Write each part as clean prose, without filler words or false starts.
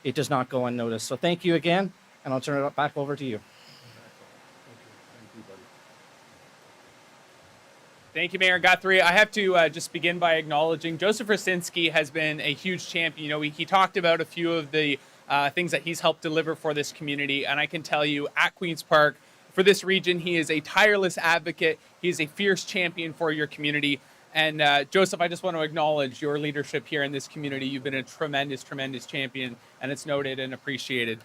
it does not go unnoticed. So thank you again, and I'll turn it back over to you. Thank you, Mayor Guthrie. I have to just begin by acknowledging Joseph Rosinski has been a huge champion. You know, he talked about a few of the things that he's helped deliver for this community, and I can tell you at Queen's Park, for this region, he is a tireless advocate. He is a fierce champion for your community. And Joseph, I just want to acknowledge your leadership here in this community. You've been a tremendous, tremendous champion, and it's noted and appreciated.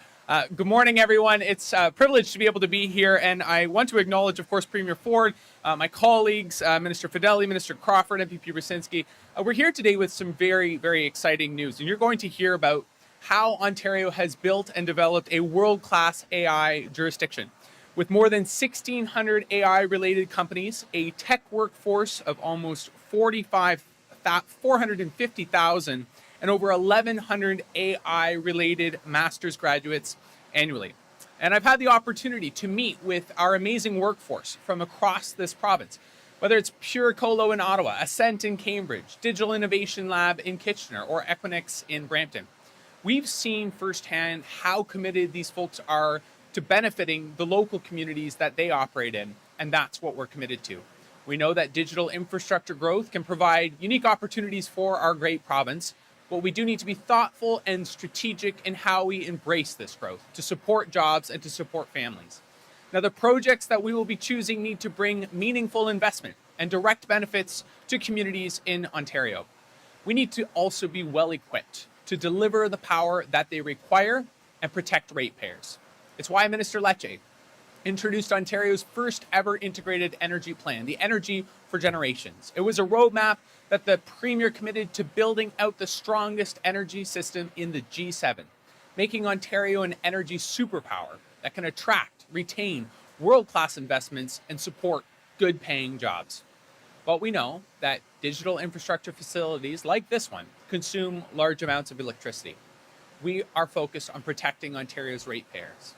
Good morning, everyone. It's a privilege to be able to be here, and I want to acknowledge, of course, Premier Ford, my colleagues, Minister Fedeli, Minister Crawford, MPP Rosinski. We're here today with some very, very exciting news, and you're going to hear about how Ontario has built and developed a world-class AI jurisdiction. With more than 1,600 AI-related companies, a tech workforce of almost 450,000, and over 1,100 AI-related master's graduates annually. And I've had the opportunity to meet with our amazing workforce from across this province, whether it's Pure Colo in Ottawa, Ascent in Cambridge, Digital Innovation Lab in Kitchener, or Equinix in Brampton. We've seen firsthand how committed these folks are to benefiting the local communities that they operate in, and that's what we're committed to. We know that digital infrastructure growth can provide unique opportunities for our great province, but we do need to be thoughtful and strategic in how we embrace this growth to support jobs and to support families. Now, the projects that we will be choosing need to bring meaningful investment and direct benefits to communities in Ontario. We need to also be well equipped to deliver the power that they require and protect ratepayers. It's why Minister Lecce introduced Ontario's first ever integrated energy plan, the Energy for Generations. It was a roadmap that the Premier committed to building out the strongest energy system in the G7, making Ontario an energy superpower that can attract, retain world-class investments and support good-paying jobs. But we know that digital infrastructure facilities like this one consume large amounts of electricity. We are focused on protecting Ontario's ratepayers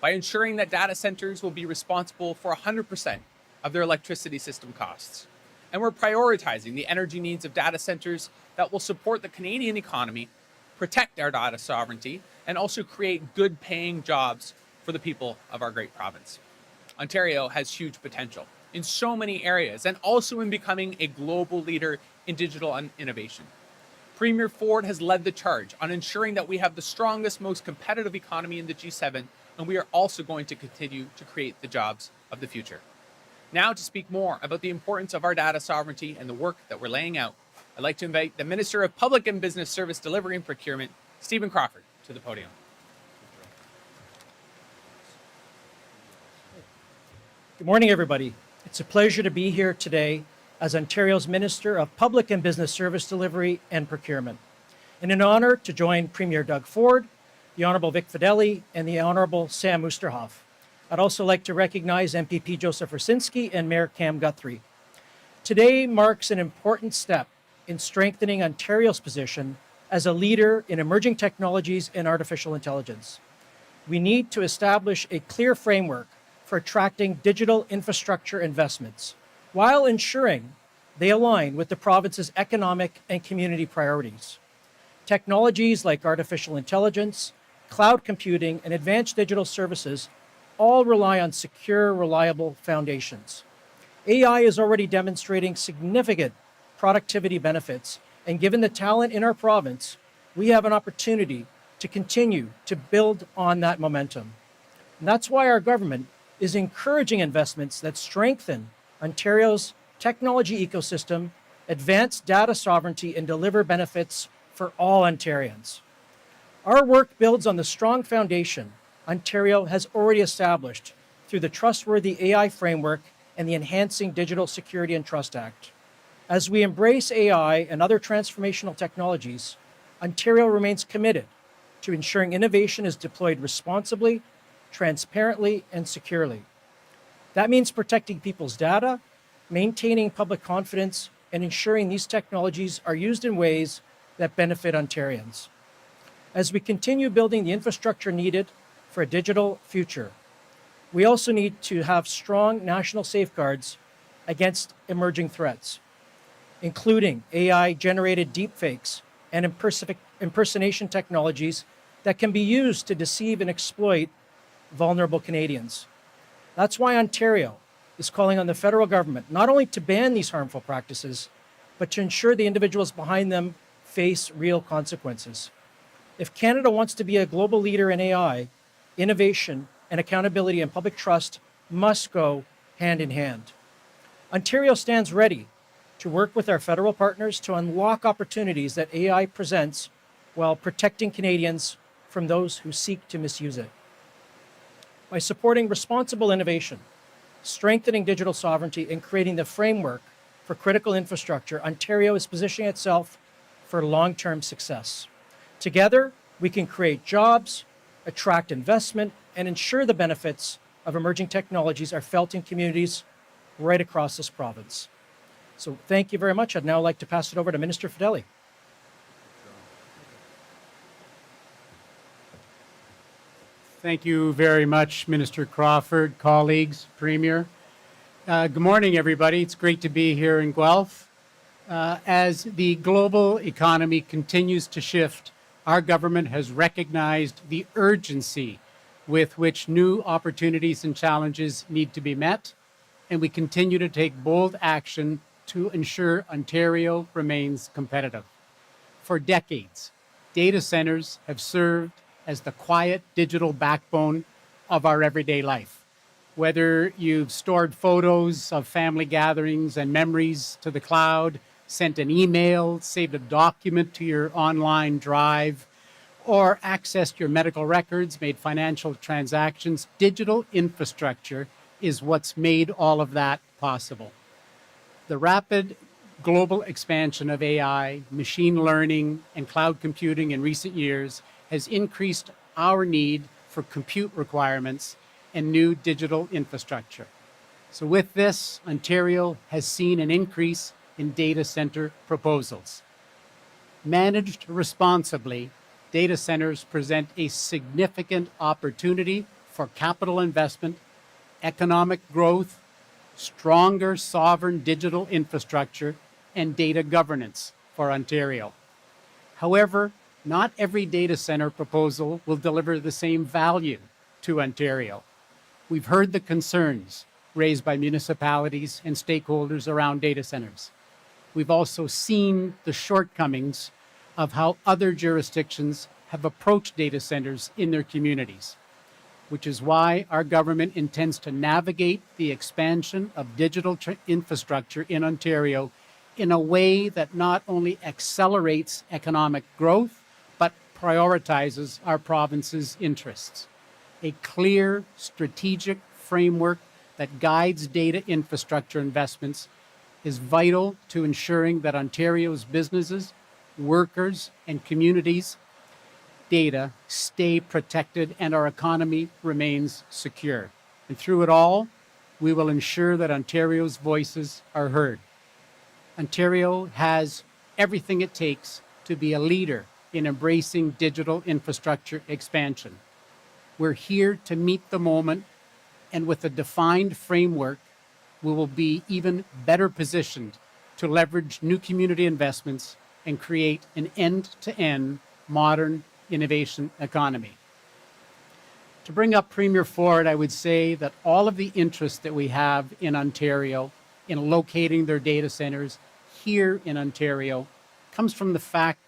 by ensuring that data centers will be responsible for 100% of their electricity system costs. And we're prioritizing the energy needs of data centers that will support the Canadian economy, protect our data sovereignty, and also create good-paying jobs for the people of our great province. Ontario has huge potential in so many areas, and also in becoming a global leader in digital innovation. Premier Ford has led the charge on ensuring that we have the strongest, most competitive economy in the G7, and we are also going to continue to create the jobs of the future. Now, to speak more about the importance of our data sovereignty and the work that we're laying out, I'd like to invite the Minister of Public and Business Service Delivery and Procurement, Stephen Crawford, to the podium. Good morning, everybody. It's a pleasure to be here today as Ontario's Minister of Public and Business Service Delivery and Procurement, and an honor to join Premier Doug Ford, the Honourable Vic Fedeli, and the Honourable Sam Oosterhoff. I'd also like to recognize MPP Joseph Rosinski and Mayor Cam Guthrie. Today marks an important step in strengthening Ontario's position as a leader in emerging technologies and artificial intelligence. We need to establish a clear framework for attracting digital infrastructure investments, while ensuring they align with the province's economic and community priorities. Technologies like artificial intelligence, cloud computing, and advanced digital services all rely on secure, reliable foundations. AI is already demonstrating significant productivity benefits, and given the talent in our province, we have an opportunity to continue to build on that momentum. And that's why our government is encouraging investments that strengthen Ontario's technology ecosystem, advance data sovereignty, and deliver benefits for all Ontarians. Our work builds on the strong foundation Ontario has already established through the Trustworthy AI Framework and the Enhancing Digital Security and Trust Act. As we embrace AI and other transformational technologies, Ontario remains committed to ensuring innovation is deployed responsibly, transparently, and securely. That means protecting people's data, maintaining public confidence, and ensuring these technologies are used in ways that benefit Ontarians. As we continue building the infrastructure needed for a digital future, we also need to have strong national safeguards against emerging threats, including AI-generated deepfakes and impersonation technologies that can be used to deceive and exploit vulnerable Canadians. That's why Ontario is calling on the federal government not only to ban these harmful practices, but to ensure the individuals behind them face real consequences. If Canada wants to be a global leader in AI, innovation and accountability and public trust must go hand in hand. Ontario stands ready to work with our federal partners to unlock opportunities that AI presents while protecting Canadians from those who seek to misuse it. By supporting responsible innovation, strengthening digital sovereignty, and creating the framework for critical infrastructure, Ontario is positioning itself for long-term success. Together, we can create jobs, attract investment, and ensure the benefits of emerging technologies are felt in communities right across this province. So thank you very much. I'd now like to pass it over to Minister Fedeli. Thank you very much, Minister Crawford, colleagues, Premier. Good morning, everybody. It's great to be here in Guelph. As the global economy continues to shift, our government has recognized the urgency with which new opportunities and challenges need to be met, and we continue to take bold action to ensure Ontario remains competitive. For decades, data centers have served as the quiet digital backbone of our everyday life. Whether you've stored photos of family gatherings and memories to the cloud, sent an email, saved a document to your online drive, or accessed your medical records, made financial transactions, digital infrastructure is what's made all of that possible. The rapid global expansion of AI, machine learning, and cloud computing in recent years has increased our need for compute requirements and new digital infrastructure. So with this, Ontario has seen an increase in data center proposals. Managed responsibly, data centers present a significant opportunity for capital investment, economic growth, stronger sovereign digital infrastructure, and data governance for Ontario. However, not every data center proposal will deliver the same value to Ontario. We've heard the concerns raised by municipalities and stakeholders around data centers. We've also seen the shortcomings of how other jurisdictions have approached data centers in their communities, which is why our government intends to navigate the expansion of digital infrastructure in Ontario in a way that not only accelerates economic growth, but prioritizes our province's interests. A clear strategic framework that guides data infrastructure investments is vital to ensuring that Ontario's businesses, workers, and communities' data stay protected and our economy remains secure. And through it all, we will ensure that Ontario's voices are heard. Ontario has everything it takes to be a leader in embracing digital infrastructure expansion. We're here to meet the moment, and with a defined framework, we will be even better positioned to leverage new community investments and create an end-to-end modern innovation economy. To bring up Premier Ford, I would say that all of the interest that we have in Ontario in locating their data centers here in Ontario comes from the fact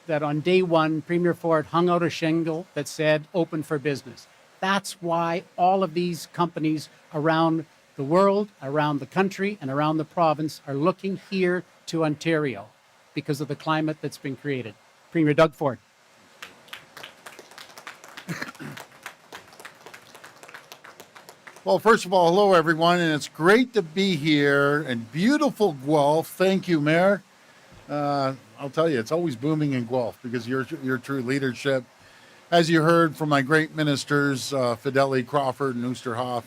that on day one, Premier Ford hung out a shingle that said open for business. That's why all of these companies around the world, around the country, and around the province are looking here to Ontario because of the climate that's been created. Premier Doug Ford. Well, first of all, hello, everyone, and it's great to be here in beautiful Guelph. Thank you, Mayor. I'll tell you, it's always booming in Guelph because your true leadership. As you heard from my great ministers, Fedeli, Crawford, and Oosterhoff,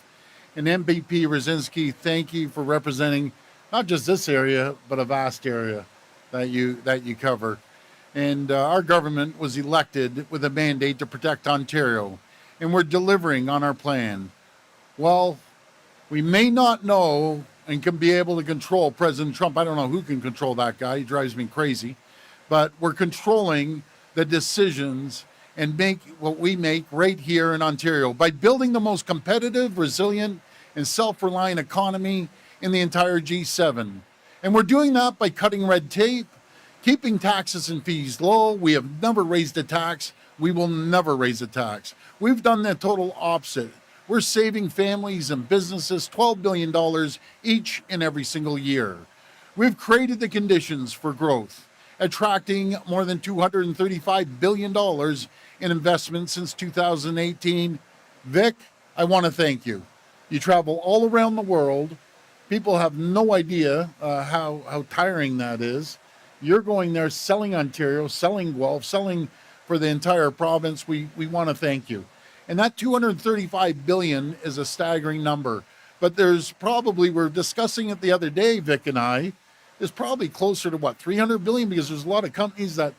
and MVP Rosinski, thank you for representing not just this area, but a vast area that you cover. And our government was elected with a mandate to protect Ontario, and we're delivering on our plan. Well, we may not know and can be able to control President Trump. I don't know who can control that guy. He drives me crazy. But we're controlling the decisions and make what we make right here in Ontario by building the most competitive, resilient, and self-reliant economy in the entire G7. And we're doing that by cutting red tape, keeping taxes and fees low. We have never raised a tax. We will never raise a tax. We've done the total opposite. We're saving families and businesses $12 billion each and every single year. We've created the conditions for growth, attracting more than $235 billion in investment since 2018. Vic, I want to thank you. You travel all around the world. People have no idea how tiring that is. You're going there selling Ontario, selling Guelph, selling for the entire province. We want to thank you. And that $235 billion is a staggering number. But there's probably, we're discussing it the other day, Vic and I, is probably closer to what, $300 billion, because there's a lot of companies that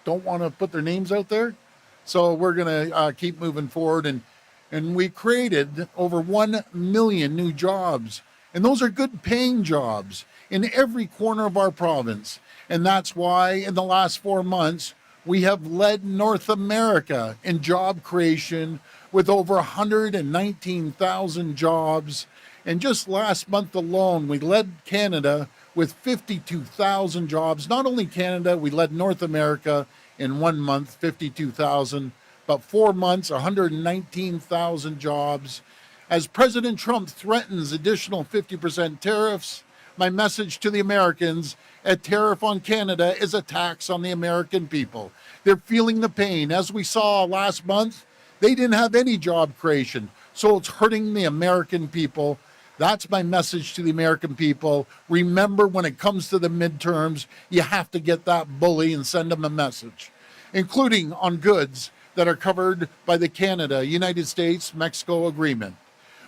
don't want to put their names out there. So we're going to keep moving forward. And we created over 1 million new jobs. And those are good paying jobs in every corner of our province. And that's why in the last 4 months, we have led North America in job creation with over 119,000 jobs. And just last month alone, we led Canada with 52,000 jobs. Not only Canada, we led North America in 1 month, 52,000, but 4 months, 119,000 jobs. As President Trump threatens additional 50% tariffs, my message to the Americans, a tariff on Canada is a tax on the American people. They're feeling the pain. As we saw last month, they didn't have any job creation, so it's hurting the American people. That's my message to the American people. Remember, when it comes to the midterms, you have to get that bully and send them a message, including on goods that are covered by the Canada, United States, Mexico agreement.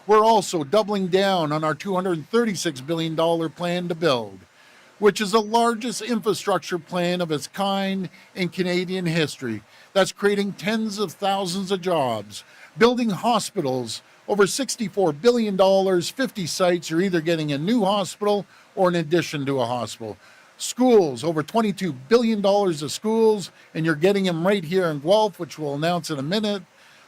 We're also doubling down on our $236 billion plan to build, which is the largest infrastructure plan of its kind in Canadian history. That's creating tens of thousands of jobs, building hospitals, over $64 billion, 50 sites. You're either getting a new hospital or an addition to a hospital. Schools, over $22 billion of schools, and you're getting them right here in Guelph, which we'll announce in a minute.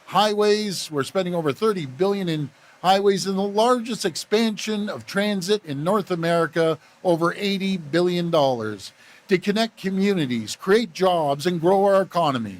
Highways, we're spending over $30 billion in highways, and the largest expansion of transit in North America, over $80 billion, to connect communities, create jobs, and grow our economy.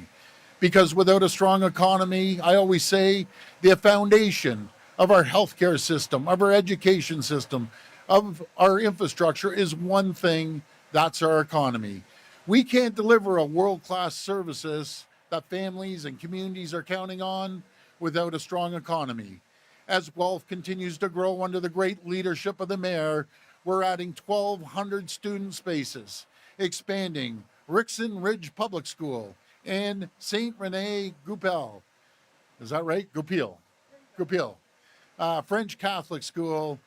Because without a strong economy, I always say, the foundation of our healthcare system, of our education system, of our infrastructure is one thing, that's our economy. We can't deliver a world-class services that families and communities are counting on without a strong economy. As Guelph continues to grow under the great leadership of the mayor, we're adding 1,200 student spaces, expanding Rickson Ridge Public School and St. Rene Goupil. Is that right? Goupil. French Catholic School.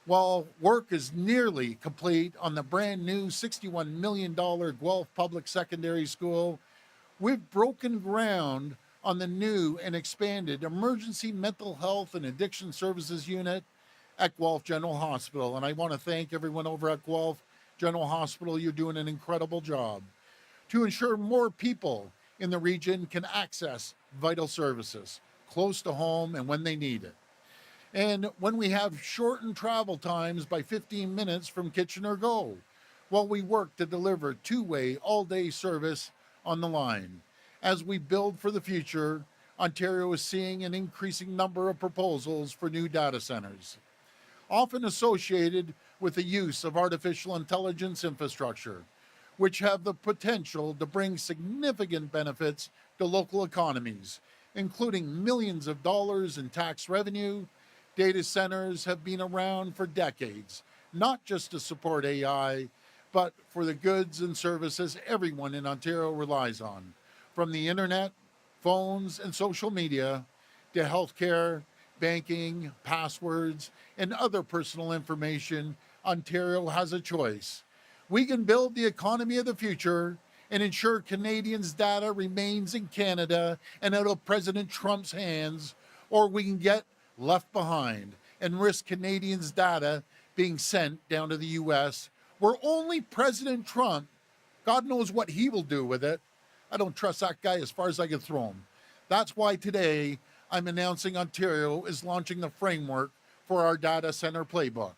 While work is nearly complete on the brand new $61 million Guelph Public Secondary School, we've broken ground on the new and expanded Emergency Mental Health and Addiction Services Unit at Guelph General Hospital. And I want to thank everyone over at Guelph General Hospital. You're doing an incredible job to ensure more people in the region can access vital services close to home and when they need it. And when we have shortened travel times by 15 minutes from Kitchener Go, while we work to deliver two-way all-day service on the line. As we build for the future, Ontario is seeing an increasing number of proposals for new data centers, often associated with the use of artificial intelligence infrastructure, which have the potential to bring significant benefits to local economies, including millions of dollars in tax revenue. Data centers have been around for decades, not just to support AI, but for the goods and services everyone in Ontario relies on, from the internet, phones, and social media, to healthcare, banking, passwords, and other personal information. Ontario has a choice. We can build the economy of the future and ensure Canadians' data remains in Canada and out of President Trump's hands, or we can get left behind and risk Canadians' data being sent down to the US, where only President Trump, God knows what he will do with it. I don't trust that guy as far as I can throw him. That's why today I'm announcing Ontario is launching the framework for our data center playbook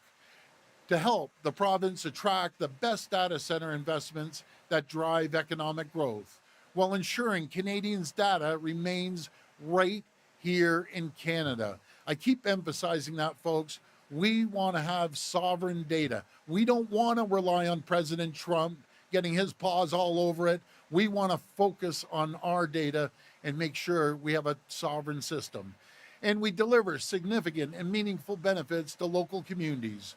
to help the province attract the best data center investments that drive economic growth while ensuring Canadians' data remains right here in Canada. I keep emphasizing that, folks. We want to have sovereign data. We don't want to rely on President Trump getting his paws all over it. We want to focus on our data and make sure we have a sovereign system. And we deliver significant and meaningful benefits to local communities.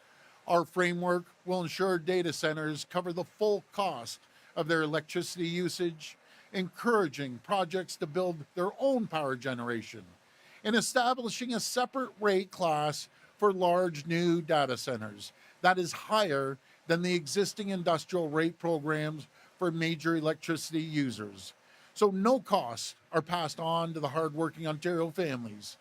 Our framework will ensure data centers cover the full cost of their electricity usage, encouraging projects to build their own power generation, and establishing a separate rate class for large new data centers that is higher than the existing industrial rate programs for major electricity users. So no costs are passed on to the hardworking Ontario families.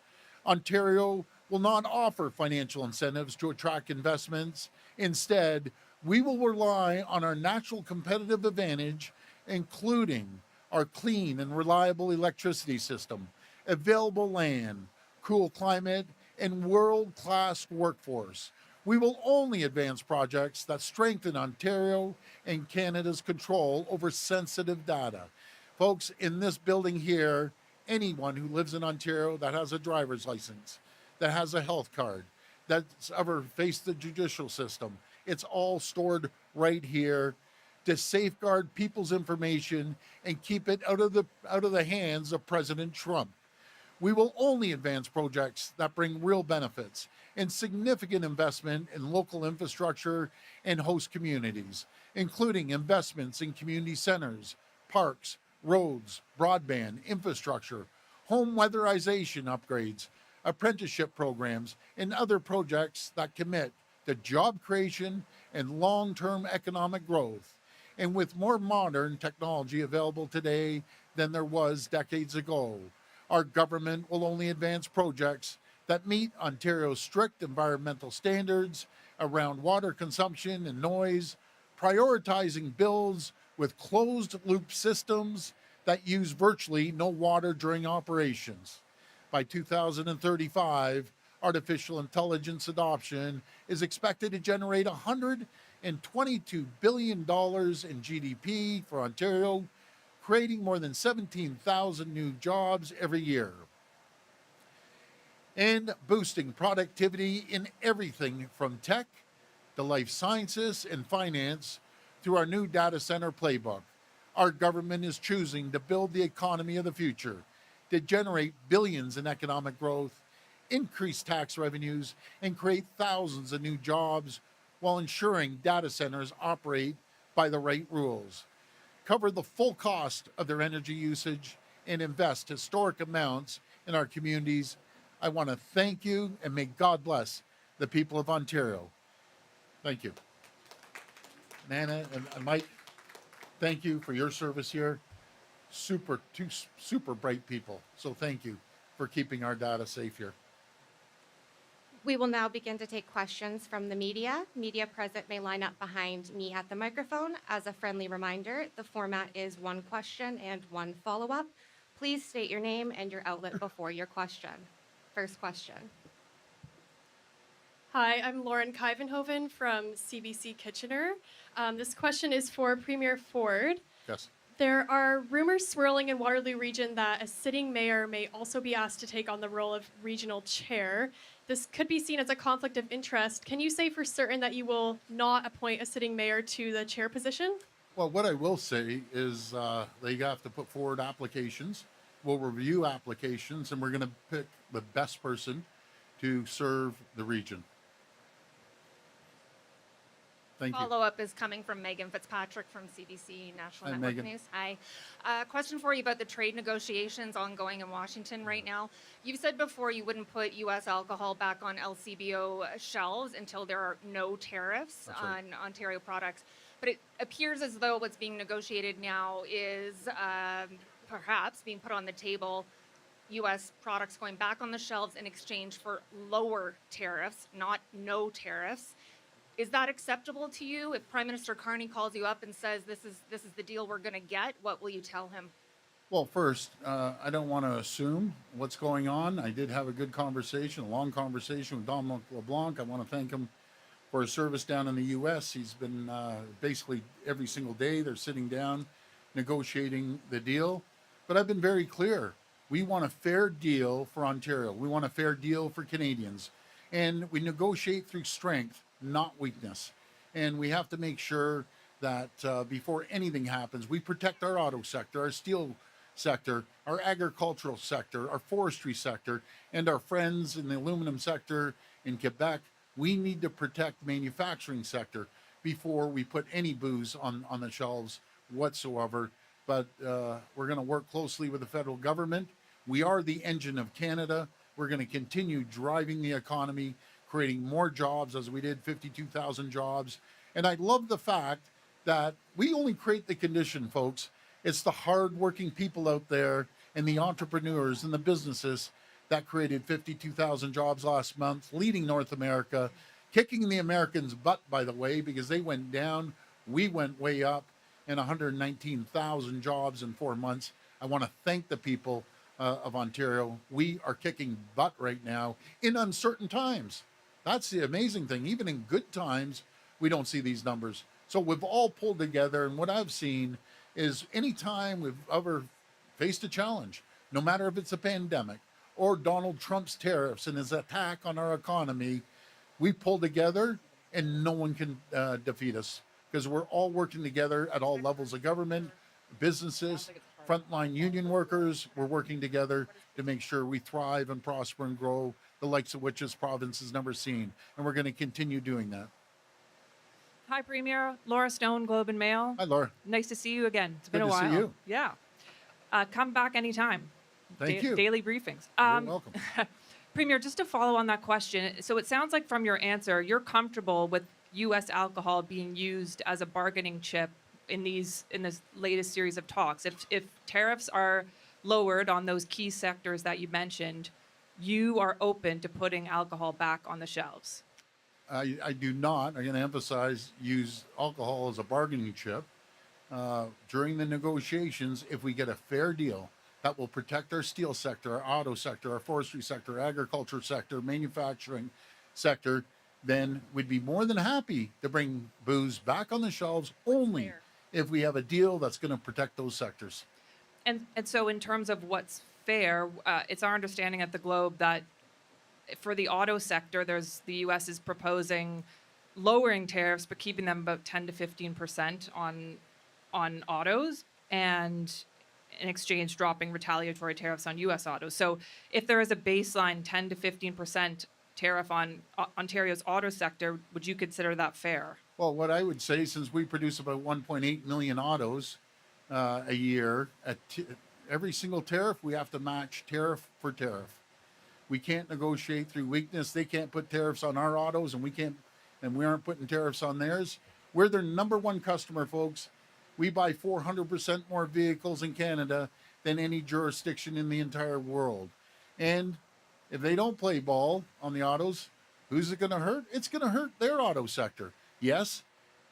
Ontario will not offer financial incentives to attract investments. Instead, we will rely on our natural competitive advantage, including our clean and reliable electricity system, available land, cool climate, and world-class workforce. We will only advance projects that strengthen Ontario and Canada's control over sensitive data. Folks, in this building here, anyone who lives in Ontario that has a driver's license, that has a health card, that's ever faced the judicial system, it's all stored right here to safeguard people's information and keep it out of the hands of President Trump. We will only advance projects that bring real benefits and significant investment in local infrastructure and host communities, including investments in community centers, parks, roads, broadband, infrastructure, home weatherization upgrades, apprenticeship programs, and other projects that commit to job creation and long-term economic growth. And with more modern technology available today than there was decades ago, our government will only advance projects that meet Ontario's strict environmental standards around water consumption and noise, prioritizing builds with closed-loop systems that use virtually no water during operations. By 2035, artificial intelligence adoption is expected to generate $122 billion in GDP for Ontario, creating more than 17,000 new jobs every year, and boosting productivity in everything from tech to life sciences and finance through our new data center playbook. Our government is choosing to build the economy of the future, to generate billions in economic growth, increase tax revenues, and create thousands of new jobs while ensuring data centers operate by the right rules, cover the full cost of their energy usage, and invest historic amounts in our communities. I want to thank you and may God bless the people of Ontario. Thank you. Nana and Mike, thank you for your service here. Two super bright people. So thank you for keeping our data safe here. We will now begin to take questions from the media. Media present may line up behind me at the microphone. As a friendly reminder, the format is one question and one follow-up. Please state your name and your outlet before your question. First question. Hi, I'm Lauren Kivenhoven from CBC Kitchener. This question is for Premier Ford. Yes. There are rumors swirling in Waterloo Region that a sitting mayor may also be asked to take on the role of regional chair. This could be seen as a conflict of interest. Can you say for certain that you will not appoint a sitting mayor to the chair position? Well, what I will say is they have to put forward applications. We'll review applications, and we're going to pick the best person to serve the region. Thank you. Follow-up is coming from Megan Fitzpatrick from CBC National Hi, Network Megan. News. Hi. Question for you about the trade negotiations ongoing in Washington right now. You've said before you wouldn't put U.S. alcohol back on LCBO shelves until there are no tariffs on Ontario products. But it appears as though what's being negotiated now is perhaps being put on the table, U.S. products going back on the shelves in exchange for lower tariffs, not no tariffs. Is that acceptable to you? If Prime Minister Carney calls you up and says this is the deal we're going to get, what will you tell him? Well, first, I don't want to assume what's going on. I did have a good conversation, a long conversation with Dominic LeBlanc. I want to thank him for his service down in the U.S. He's been basically every single day they're sitting down negotiating the deal. But I've been very clear. We want a fair deal for Ontario. We want a fair deal for Canadians. And we negotiate through strength, not weakness. And we have to make sure that before anything happens, we protect our auto sector, our steel sector, our agricultural sector, our forestry sector, and our friends in the aluminum sector in Quebec. We need to protect the manufacturing sector before we put any booze on the shelves whatsoever. But we're going to work closely with the federal government. We are the engine of Canada. We're going to continue driving the economy, creating more jobs as we did 52,000 jobs. And I love the fact that we only create the condition, folks. It's the hardworking people out there and the entrepreneurs and the businesses that created 52,000 jobs last month, leading North America, kicking the Americans' butt, by the way, because they went down, we went way up, and 119,000 jobs in 4 months. I want to thank the people of Ontario. We are kicking butt right now in uncertain times. That's the amazing thing. Even in good times, we don't see these numbers. So we've all pulled together, and what I've seen is anytime we've ever faced a challenge, no matter if it's a pandemic or Donald Trump's tariffs and his attack on our economy, we pull together and no one can defeat us because we're all working together at all levels of government, businesses, frontline union workers. We're working together to make sure we thrive and prosper and grow, the likes of which this province has never seen. And we're going to continue doing that. Hi, Premier. Laura Stone, Globe and Mail. Hi, Laura. Nice to see you again. It's been Good a to while. see you. Yeah. Come back anytime. Thank you. Daily briefings. You're welcome. Premier, just to follow on that question, so it sounds like from your answer, you're comfortable with U.S. alcohol being used as a bargaining chip in this latest series of talks. If tariffs are lowered on those key sectors that you mentioned, you are open to putting alcohol back on the shelves. I do not, I'm going to emphasize, use alcohol as a bargaining chip. During the negotiations, if we get a fair deal that will protect our steel sector, our auto sector, our forestry sector, agriculture sector, manufacturing sector, then we'd be more than happy to bring booze back on the shelves only if we have a deal that's going to protect those sectors. And so in terms of what's fair, it's our understanding at the Globe that for the auto sector, the U.S. is proposing lowering tariffs, but keeping them about 10 to 15% on autos, and in exchange dropping retaliatory tariffs on U.S. autos. So if there is a baseline 10 to 15% tariff on Ontario's auto sector, would you consider that fair? Well, what I would say, since we produce about 1.8 million autos a year, at every single tariff, we have to match tariff for tariff. We can't negotiate through weakness. They can't put tariffs on our autos, and we aren't putting tariffs on theirs. We're their number one customer, folks. We buy 400% more vehicles in Canada than any jurisdiction in the entire world. And if they don't play ball on the autos, who's it going to hurt? It's going to hurt their auto sector. Yes,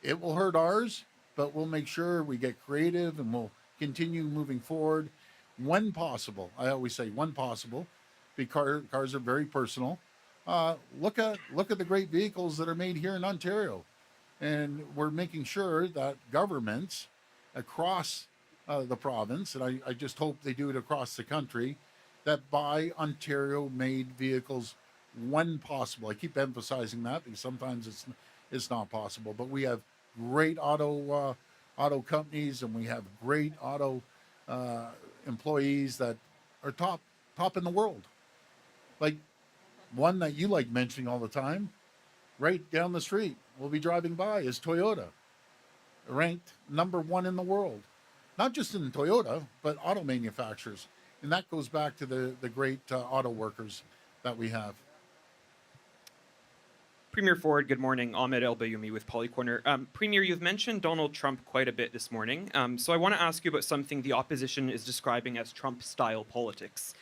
it will hurt ours, but we'll make sure we get creative and we'll continue moving forward when possible. I always say when possible, because cars are very personal. Look at the great vehicles that are made here in Ontario. And we're making sure that governments across the province, and I just hope they do it across the country, that buy Ontario-made vehicles when possible. I keep emphasizing that because sometimes it's not possible. But we have great auto companies, and we have great auto employees that are top in the world. Like one that you like mentioning all the time, right down the street, we'll be driving by, is Toyota, ranked number one in the world. Not just in Toyota, but auto manufacturers. And that goes back to the great auto workers that we have. Premier Ford, good morning. Ahmed El-Bayoumi with Polycorner. Premier, you've mentioned Donald Trump quite a bit this morning. So I want to ask you about something the opposition is describing as Trump-style politics.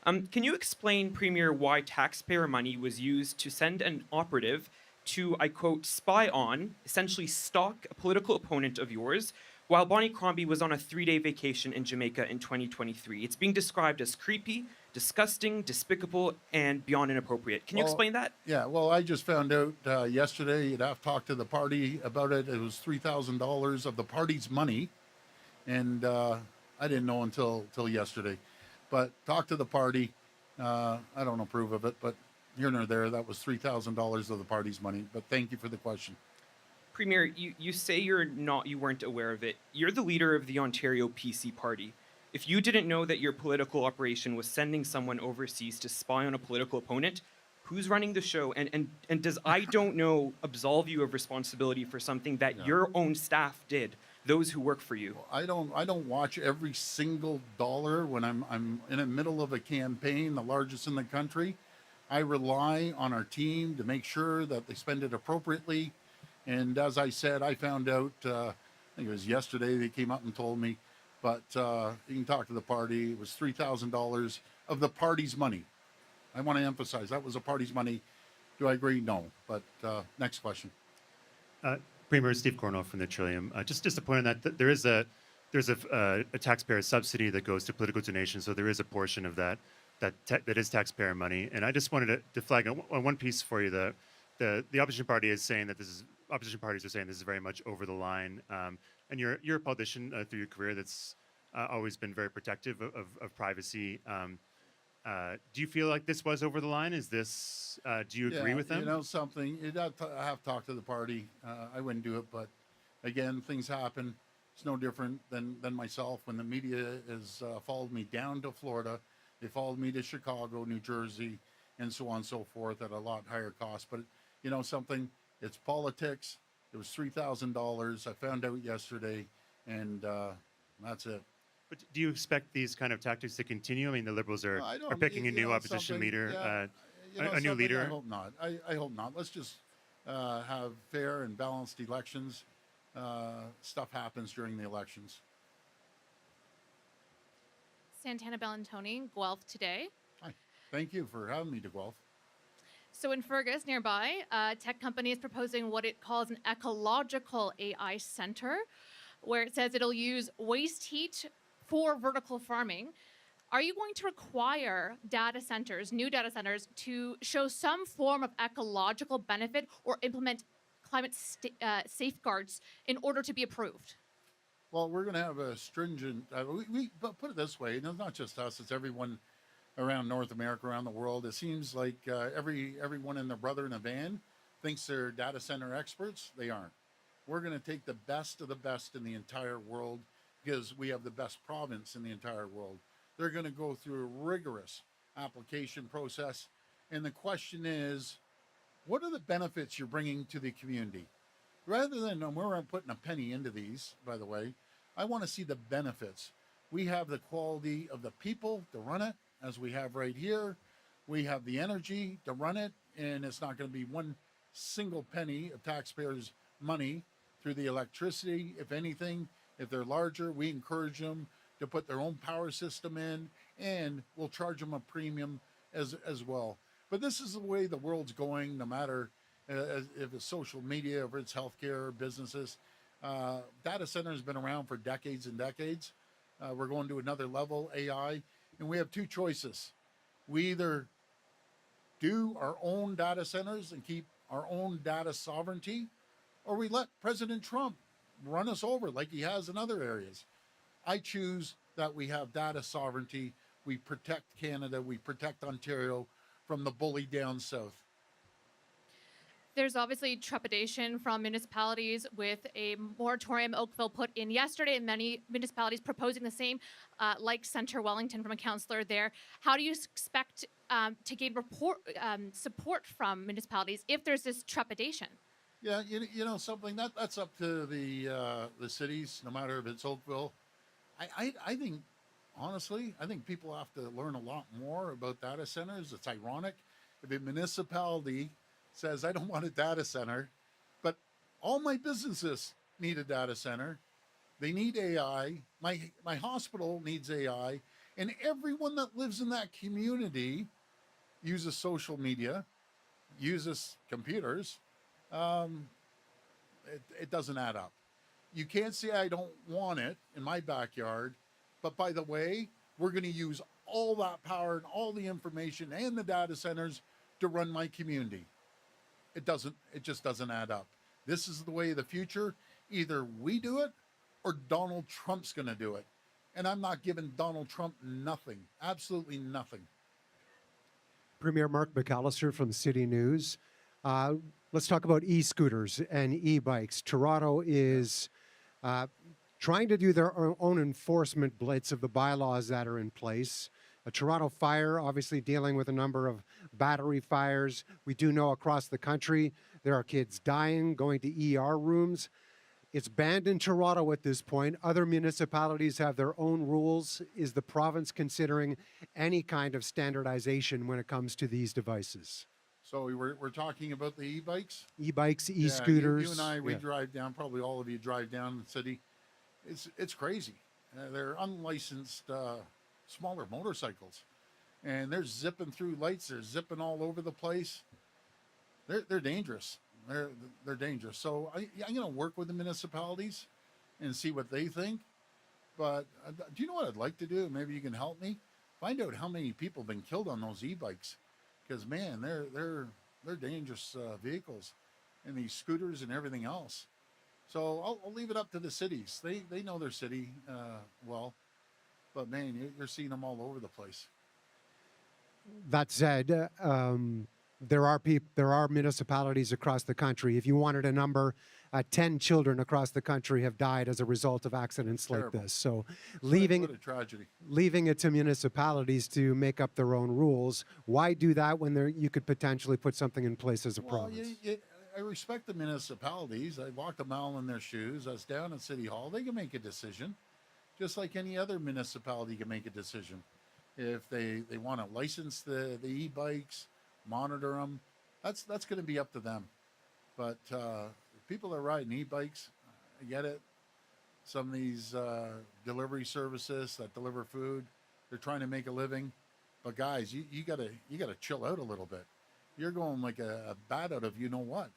Can you explain, Premier, why taxpayer money was used to send an operative to, I quote, spy on, essentially stalk a political opponent of yours, while Bonnie Crombie was on a 3-day vacation in Jamaica in 2023. It's being described as creepy, disgusting, despicable, and beyond inappropriate. Can you Well, explain that? Yeah, well, I just found out yesterday. You'd have to talk to the party about it. It was $3,000 of the party's money, and I didn't know until yesterday. But talk to the party. I don't approve of it, but here nor there. That was $3,000 of the party's money. But thank you for the question. Premier, you say you weren't aware of it. You're the leader of the Ontario PC Party. If you didn't know that your political operation was sending someone overseas to spy on a political opponent, who's running the show? And does I don't know absolve you of responsibility for something that your own staff did, those who work for you? I don't watch every single dollar when I'm in the middle of a campaign, the largest in the country. I rely on our team to make sure that they spend it appropriately. And as I said, I found out, I think it was yesterday, they came up and told me, but you can talk to the party. It was $3,000 of the party's money. I want to emphasize that was the party's money. Do I agree? No. But next question. Premier Steve Cornwell from the Trillium. Just to point on that, there's a taxpayer subsidy that goes to political donations, so there is a portion of that is taxpayer money. And I just wanted to flag on one piece for you. The opposition party is saying that opposition parties are saying this is very much over the line. And you're a politician through your career that's always been very protective of privacy. Do you feel like this was over the line? Is this? Do you agree with them? You know something, you'd have to talk to the party. I wouldn't do it, but again, things happen. It's no different than myself. When the media has followed me down to Florida, they followed me to Chicago, New Jersey, and so on and so forth at a lot higher cost. But you know something, it's politics. It was $3,000. I found out yesterday, and that's it. But do you expect these kind of tactics to continue? I mean, the Liberals are picking a new opposition leader, a new leader. I hope not. I hope not. Let's just have fair and balanced elections. Stuff happens during the elections. Santana Bellantoni, Guelph Today. Hi. Thank you for having me to Guelph. So in Fergus, nearby, a tech company is proposing what it calls an ecological AI center, where it says it'll use waste heat for vertical farming. Are you going to require new data centers, to show some form of ecological benefit or implement climate safeguards in order to be approved? Well, we're going to have a stringent, but put it this way, it's not just us, it's everyone around North America, around the world. It seems like everyone and their brother in a van thinks they're data center experts. They aren't. We're going to take the best of the best in the entire world because we have the best province in the entire world. They're going to go through a rigorous application process. And the question is, what are the benefits you're bringing to the community? Rather than, we're putting a penny into these, by the way, I want to see the benefits. We have the quality of the people to run it, as we have right here. We have the energy to run it, and it's not going to be one single penny of taxpayers' money through the electricity. If anything, if they're larger, we encourage them to put their own power system in, and we'll charge them a premium as well. But this is the way the world's going, no matter if it's social media, if it's healthcare, businesses. Data center has been around for decades and decades. We're going to another level, AI, and we have two choices. We either do our own data centers and keep our own data sovereignty, or we let President Trump run us over like he has in other areas. I choose that we have data sovereignty. We protect Canada. We protect Ontario from the bully down south. There's obviously trepidation from municipalities with a moratorium Oakville put in yesterday, and many municipalities proposing the same, like Centre Wellington from a councillor there. How do you expect to gain support from municipalities if there's this trepidation? Yeah, you know something, that's up to the cities, no matter if it's Oakville. I think, honestly, I think people have to learn a lot more about data centers. It's ironic if a municipality says, I don't want a data center, but all my businesses need a data center. They need AI. My hospital needs AI. And everyone that lives in that community uses social media, uses computers. It doesn't add up. You can't say I don't want it in my backyard, but by the way, we're going to use all that power and all the information and the data centers to run my community. It just doesn't add up. This is the way of the future. Either we do it or Donald Trump's going to do it. And I'm not giving Donald Trump nothing, absolutely nothing. Premier Mark McAllister from City News. Let's talk about e-scooters and e-bikes. Toronto is trying to do their own enforcement blitz of the bylaws that are in place. Toronto Fire obviously dealing with a number of battery fires. We do know across the country there are kids dying, going to ER rooms. It's banned in Toronto at this point. Other municipalities have their own rules. Is the province considering any kind of standardization when it comes to these devices? So we're talking about the e-bikes? E-bikes, Yeah, e-scooters. you and I, we yeah. drive down, probably all of you drive down the city. It's crazy. They're unlicensed smaller motorcycles. And they're zipping through lights. They're zipping all over the place. They're dangerous. They're dangerous. So I'm going to work with the municipalities and see what they think. But do you know what I'd like to do? Maybe you can help me find out how many people have been killed on those e-bikes. Because man, they're dangerous vehicles, and these scooters and everything else. So I'll leave it up to the cities. They know their city well, but man, you're seeing them all over the place. That said, there are municipalities across the country. If you wanted a number, 10 children across the country have died as a result of accidents like Terrible. this. So What a tragedy. leaving it to municipalities to make up their own rules. Why do that when you could potentially put something in place as a province? I respect the municipalities. I walked a mile in their shoes. I was down at City Hall. They can make a decision, just like any other municipality can make a decision. If they want to license the e-bikes, monitor them, that's going to be up to them. But people that are riding e-bikes, I get it. Some of these delivery services that deliver food, they're trying to make a living. But guys, you gotta chill out a little bit. You're going like a bat out of you know what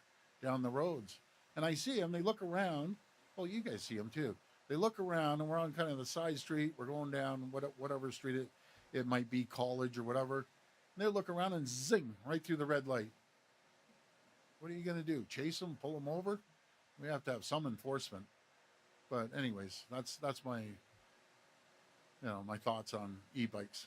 down the roads. And I see them. They look around. Well, you guys see them too. They look around, and we're on kind of the side street. We're going down whatever street it might be, College or whatever. And they look around and zing right through the red light. What are you going to do? Chase them? Pull them over? We have to have some enforcement. But anyways, that's my my thoughts on e-bikes.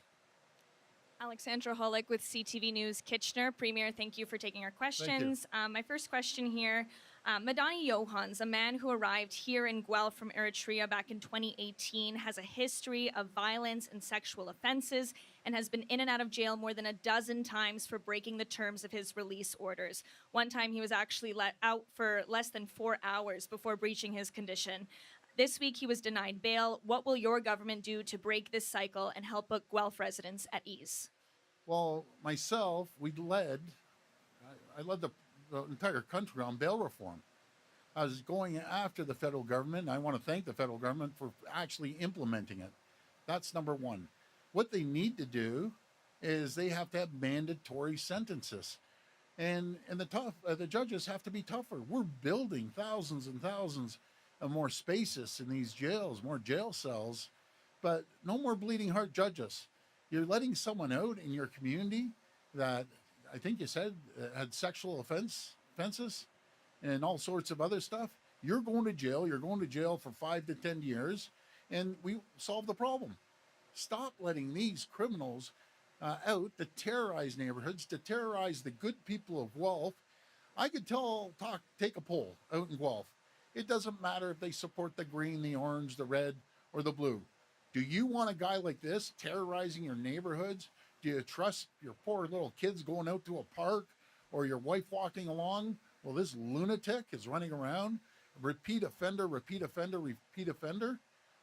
Alexandra Holick with CTV News Kitchener. Premier, thank you for taking our questions. My first question here, Madani Johans, a man who arrived here in Guelph from Eritrea back in 2018, has a history of violence and sexual offenses and has been in and out of jail more than a dozen times for breaking the terms of his release orders. One time he was actually let out for less than 4 hours before breaching his condition. This week he was denied bail. What will your government do to break this cycle and help put Guelph residents at ease? Well, myself, I led the entire country on bail reform. I was going after the federal government. And I want to thank the federal government for actually implementing it. That's number one. What they need to do is they have to have mandatory sentences. And the judges have to be tougher. We're building thousands and thousands of more spaces in these jails, more jail cells, but no more bleeding heart judges. You're letting someone out in your community that I think you said had sexual offenses and all sorts of other stuff. You're going to jail. You're going to jail for 5 to 10 years, and we solve the problem. Stop letting these criminals out to terrorize neighborhoods, to terrorize the good people of Guelph. I could take a poll out in Guelph. It doesn't matter if they support the green, the orange, the red, or the blue. Do you want a guy like this terrorizing your neighborhoods? Do you trust your poor little kids going out to a park or your wife walking along? Well, this lunatic is running around. Repeat offender, repeat offender, repeat offender.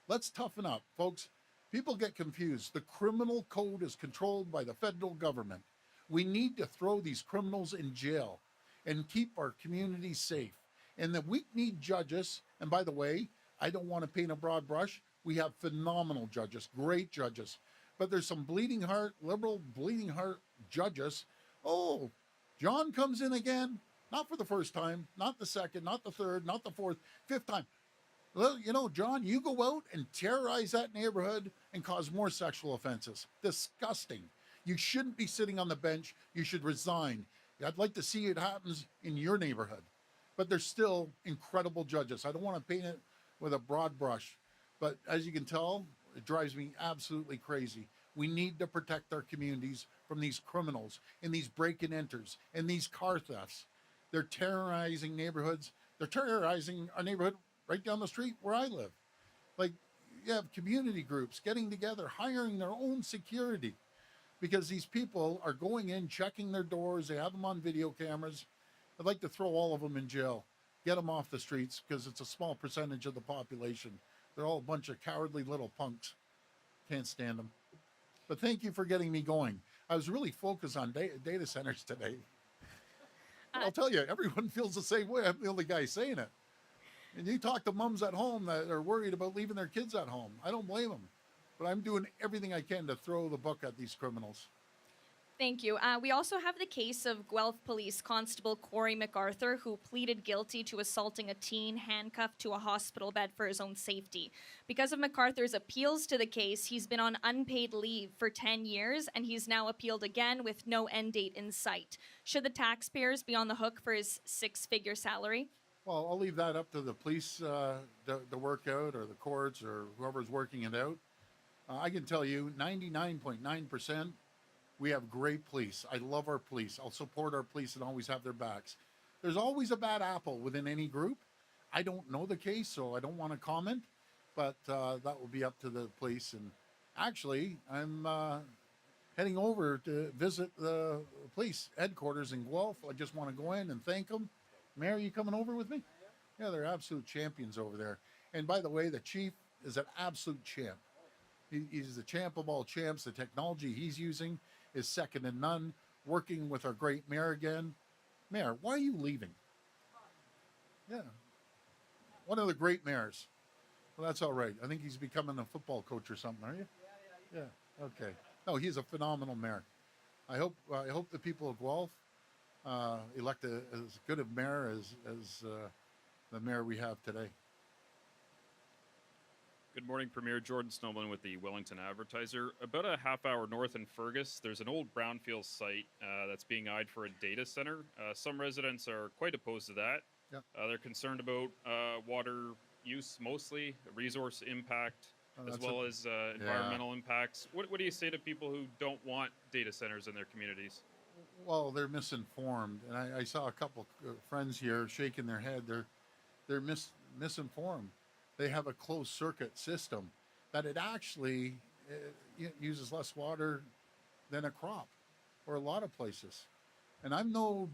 Let's toughen up, folks. People get confused. The criminal code is controlled by the federal government. We need to throw these criminals in jail and keep our communities safe. And then we need judges. And by the way, I don't want to paint a broad brush. We have phenomenal judges, great judges. But there's some bleeding heart, liberal bleeding heart judges. Oh, John comes in again. Not for the first time, not the second, not the third, not the fourth, fifth time. Well, you know, John, you go out and terrorize that neighborhood and cause more sexual offenses. Disgusting. You shouldn't be sitting on the bench. You should resign. I'd like to see it happens in your neighborhood. But there's still incredible judges. I don't want to paint it with a broad brush, but as you can tell, it drives me absolutely crazy. We need to protect our communities from these criminals and these break-and-enters and these car thefts. They're terrorizing neighborhoods. They're terrorizing our neighborhood right down the street where I live. Like, you have community groups getting together, hiring their own security, because these people are going in, checking their doors. They have them on video cameras. I'd like to throw all of them in jail, get them off the streets, because it's a small percentage of the population. They're all a bunch of cowardly little punks. Can't stand them. But thank you for getting me going. I was really focused on data centers today. But I'll tell you, everyone feels the same way. I'm the only guy saying it. And you talk to moms at home that are worried about leaving their kids at home. I don't blame them. But I'm doing everything I can to throw the book at these criminals. Thank you. We also have the case of Guelph Police Constable Corey MacArthur, who pleaded guilty to assaulting a teen handcuffed to a hospital bed for his own safety. Because of MacArthur's appeals to the case, he's been on unpaid leave for 10 years, and he's now appealed again with no end date in sight. Should the taxpayers be on the hook for his six-figure salary? Well, I'll leave that up to the police to work out, or the courts, or whoever's working it out. I can tell you 99.9%. We have great police. I love our police. I'll support our police and always have their backs. There's always a bad apple within any group. I don't know the case, so I don't want to comment, but that will be up to the police. And actually, I'm heading over to visit the police headquarters in Guelph. I just want to go in and thank them. Mayor, you coming over with me? Yeah, they're absolute champions over there. And by the way, the chief is an absolute champ. He's the champ of all champs. The technology he's using is second to none. Working with our great mayor again. Mayor, why are you leaving? Yeah. One of the great mayors. Well, that's all right. I think he's becoming a football coach or something, are you? Yeah. Okay. No, he's a phenomenal mayor. I hope the people of Guelph elect as good a mayor as the mayor we have today. Good morning, Premier. Jordan Snowman with the Wellington Advertiser. About a half hour north in Fergus, there's an old brownfield site that's being eyed for a data center. Some residents are quite opposed to that. Yeah. They're concerned about water use mostly, resource impact, as well as environmental impacts. What do you say to people who don't want data centers in their communities? Well, they're misinformed. And I saw a couple friends here shaking their head. They're misinformed. They have a closed circuit system that it actually uses less water than a crop, or a lot of places. And I'm no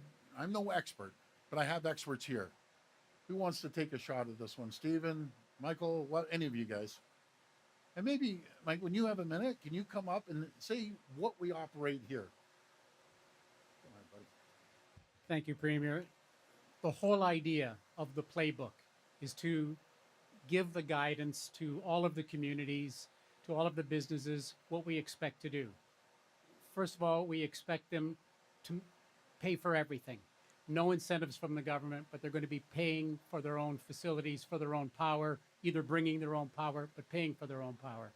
expert, but I have experts here. Who wants to take a shot at this one? Stephen, Michael, any of you guys? And maybe, Mike, when you have a minute, can you come up and say what we operate here? Come on, buddy. Thank you, Premier. The whole idea of the playbook is to give the guidance to all of the communities, to all of the businesses, what we expect to do. First of all, we expect them to pay for everything. No incentives from the government, but they're going to be paying for their own facilities, for their own power, either bringing their own power, but paying for their own power.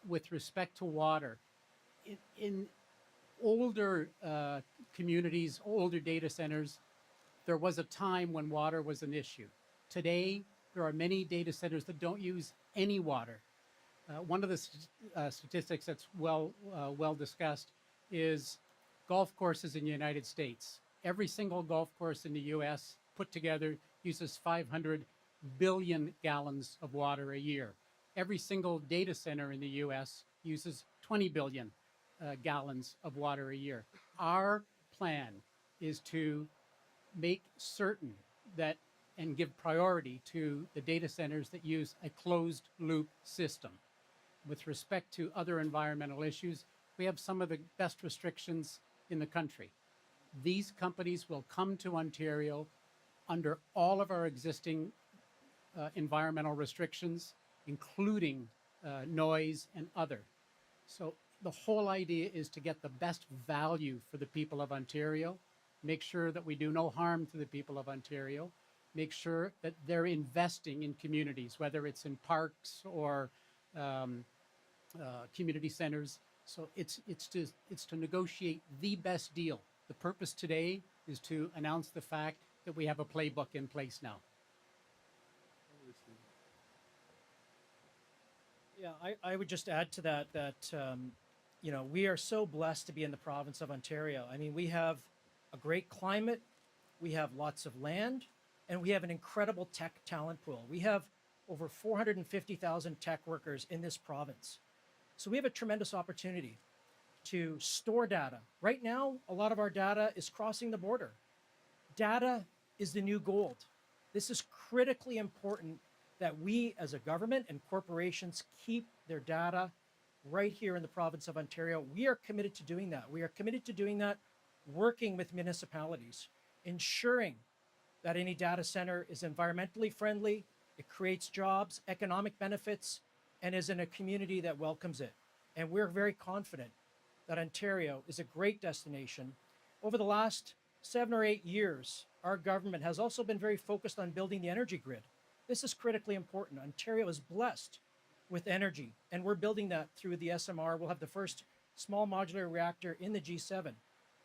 With respect to water, in older communities, older data centers, there was a time when water was an issue. Today, there are many data centers that don't use any water. One of the statistics that's well discussed is golf courses in the United States. Every single golf course in the U.S. put together uses 500 billion gallons of water a year. Every single data center in the U.S. uses 20 billion gallons of water a year. Our plan is to make certain that and give priority to the data centers that use a closed loop system. With respect to other environmental issues, we have some of the best restrictions in the country. These companies will come to Ontario under all of our existing environmental restrictions, including noise and other. So the whole idea is to get the best value for the people of Ontario, make sure that we do no harm to the people of Ontario, make sure that they're investing in communities, whether it's in parks or community centers. So it's to negotiate the best deal. The purpose today is to announce the fact that we have a playbook in place now. Yeah, I would just add to that we are so blessed to be in the province of Ontario. I mean, we have a great climate, we have lots of land, and we have an incredible tech talent pool. We have over 450,000 tech workers in this province. So we have a tremendous opportunity to store data. Right now, a lot of our data is crossing the border. Data is the new gold. This is critically important that we as a government and corporations keep their data right here in the province of Ontario. We are committed to doing that. We are committed to doing that, working with municipalities, ensuring that any data center is environmentally friendly, it creates jobs, economic benefits, and is in a community that welcomes it. And we're very confident that Ontario is a great destination. Over the last 7 or 8 years, our government has also been very focused on building the energy grid. This is critically important. Ontario is blessed with energy, and we're building that through the SMR. We'll have the first small modular reactor in the G7.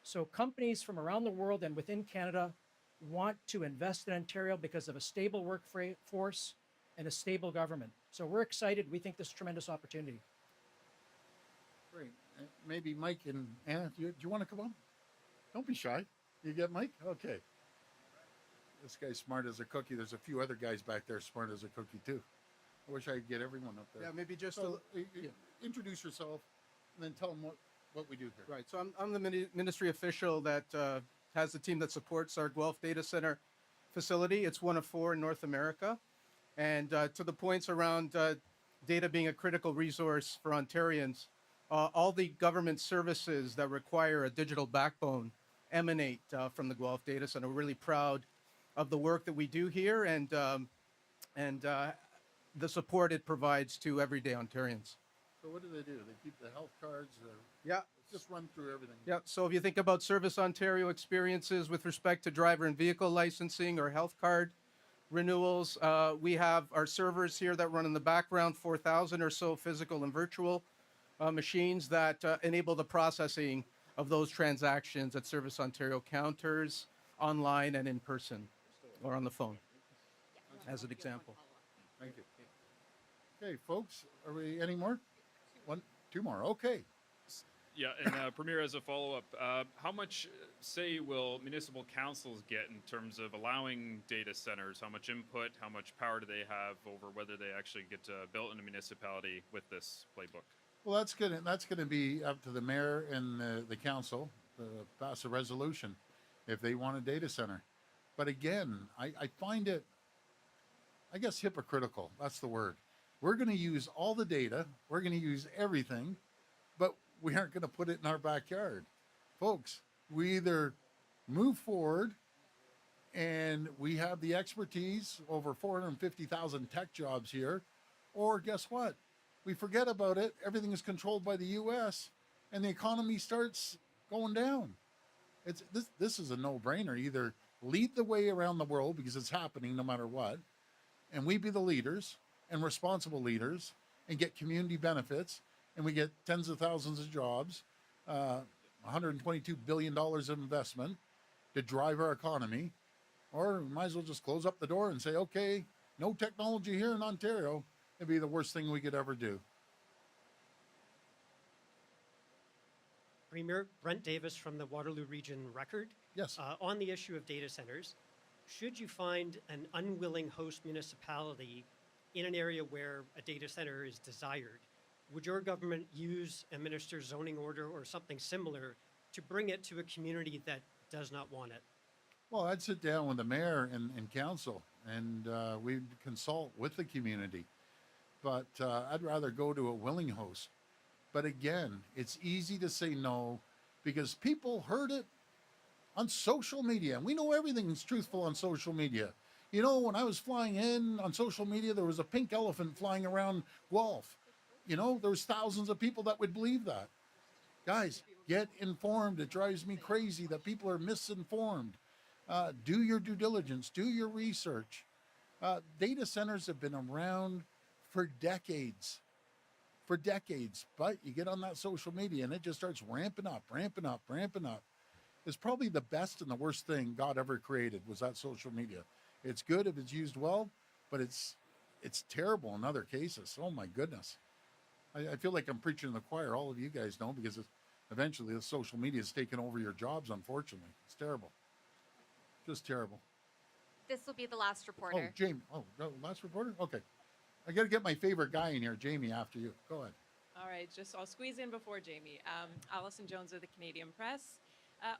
So companies from around the world and within Canada want to invest in Ontario because of a stable workforce and a stable government. So we're excited. We think this is a tremendous opportunity. Great. Maybe Mike and Anna, do you want to come on? Don't be shy. You get Mike? Okay. This guy's smart as a cookie. There's a few other guys back there smart as a cookie too. I wish I could get everyone up there. Yeah, maybe just introduce yourself and then tell them what we do here. Right. So I'm the ministry official that has the team that supports our Guelph Data Center facility. It's one of 4 in North America. And to the points around data being a critical resource for Ontarians, all the government services that require a digital backbone emanate from the Guelph Data Center. We're really proud of the work that we do here and the support it provides to everyday Ontarians. So what do? They keep the health cards? Yeah. Just run through everything. Yeah. So if you think about Service Ontario experiences with respect to driver and vehicle licensing or health card renewals, we have our servers here that run in the background, 4,000 or so physical and virtual machines that enable the processing of those transactions at Service Ontario counters, online and in person, or on the phone, as an example. Thank you. Okay, folks, are we any more? 1, 2 more. Okay. Yeah, and Premier, as a follow-up, how much say will municipal councils get in terms of allowing data centers? How much input, how much power do they have over whether they actually get built in a municipality with this playbook? Well, that's gonna be up to the mayor and the council to pass a resolution if they want a data center. But again, I find it, I guess, hypocritical. That's the word. We're going to use all the data. We're going to use everything, but we aren't going to put it in our backyard. Folks, we either move forward and we have the expertise, over 450,000 tech jobs here, or guess what? We forget about it. Everything is controlled by the U.S. and the economy starts going down. This is a no-brainer. Either lead the way around the world because it's happening no matter what, and we be the leaders and responsible leaders and get community benefits, and we get tens of thousands of jobs, $122 billion of investment to drive our economy, or we might as well just close up the door and say, okay, no technology here in Ontario. It'd be the worst thing we could ever do. Premier, Brent Davis from the Waterloo Region Record. Yes. On the issue of data centers, should you find an unwilling host municipality in an area where a data center is desired, would your government use a minister's zoning order or something similar to bring it to a community that does not want it? Well, I'd sit down with the mayor and council, and we'd consult with the community. But I'd rather go to a willing host. But again, it's easy to say no because people heard it on social media. And we know everything's truthful on social media. You know, when I was flying in on social media, there was a pink elephant flying around Guelph. You know, there was thousands of people that would believe that. Guys, get informed. It drives me crazy that people are misinformed. Do your due diligence, do your research. Data centers have been around for decades, but you get on that social media and it just starts ramping up, ramping up, ramping up. It's probably the best and the worst thing God ever created was that social media. It's good if it's used well, but it's terrible in other cases. Oh my goodness. I feel like I'm preaching to the choir. All of you guys know, because eventually the social media is taking over your jobs, unfortunately. It's terrible. Just terrible. This will be the last Oh, reporter. Jamie. Oh, no, last reporter? Okay. I got to get my favorite guy in here, Jamie, after you. Go ahead. All right, I'll squeeze in before Jamie. Allison Jones of the Canadian Press.